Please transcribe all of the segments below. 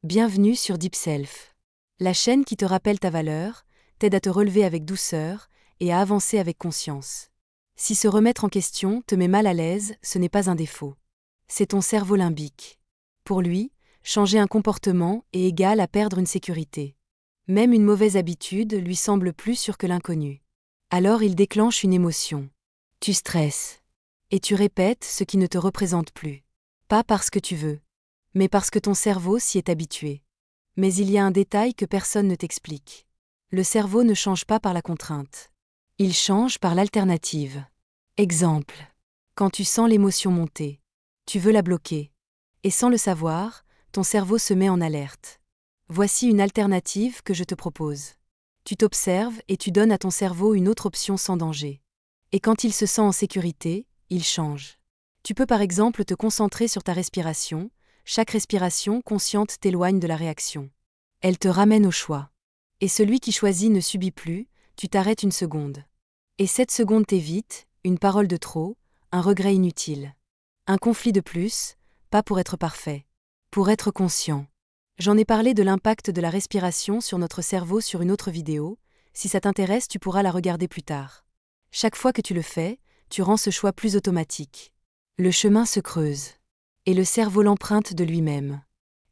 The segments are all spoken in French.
Bienvenue sur Deep Self. La chaîne qui te rappelle ta valeur, t'aide à te relever avec douceur et à avancer avec conscience. Si se remettre en question te met mal à l'aise, ce n'est pas un défaut. C'est ton cerveau limbique. Pour lui, changer un comportement est égal à perdre une sécurité. Même une mauvaise habitude lui semble plus sûre que l'inconnu. Alors il déclenche une émotion. Tu stresses. Et tu répètes ce qui ne te représente plus. Pas parce que tu veux, mais parce que ton cerveau s'y est habitué. Mais il y a un détail que personne ne t'explique. Le cerveau ne change pas par la contrainte. Il change par l'alternative. Exemple. Quand tu sens l'émotion monter, tu veux la bloquer. Et sans le savoir, ton cerveau se met en alerte. Voici une alternative que je te propose. Tu t'observes et tu donnes à ton cerveau une autre option sans danger. Et quand il se sent en sécurité, il change. Tu peux par exemple te concentrer sur ta respiration. Chaque respiration consciente t'éloigne de la réaction. Elle te ramène au choix. Et celui qui choisit ne subit plus, tu t'arrêtes une seconde. Et cette seconde t'évite, une parole de trop, un regret inutile. Un conflit de plus, pas pour être parfait. Pour être conscient. J'en ai parlé de l'impact de la respiration sur notre cerveau sur une autre vidéo. Si ça t'intéresse, tu pourras la regarder plus tard. Chaque fois que tu le fais, tu rends ce choix plus automatique. Le chemin se creuse. Et le cerveau l'emprunte de lui-même.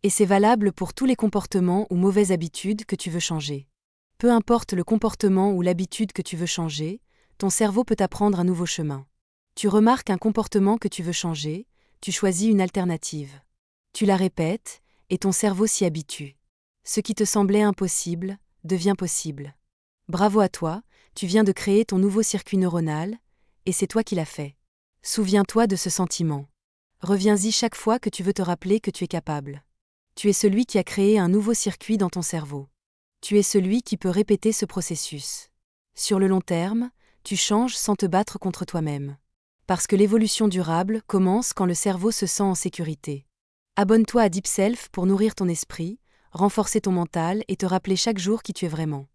Et c'est valable pour tous les comportements ou mauvaises habitudes que tu veux changer. Peu importe le comportement ou l'habitude que tu veux changer, ton cerveau peut apprendre un nouveau chemin. Tu remarques un comportement que tu veux changer, tu choisis une alternative. Tu la répètes, et ton cerveau s'y habitue. Ce qui te semblait impossible, devient possible. Bravo à toi, tu viens de créer ton nouveau circuit neuronal, et c'est toi qui l'as fait. Souviens-toi de ce sentiment. Reviens-y chaque fois que tu veux te rappeler que tu es capable. Tu es celui qui a créé un nouveau circuit dans ton cerveau. Tu es celui qui peut répéter ce processus. Sur le long terme, tu changes sans te battre contre toi-même. Parce que l'évolution durable commence quand le cerveau se sent en sécurité. Abonne-toi à Deep Self pour nourrir ton esprit, renforcer ton mental et te rappeler chaque jour qui tu es vraiment.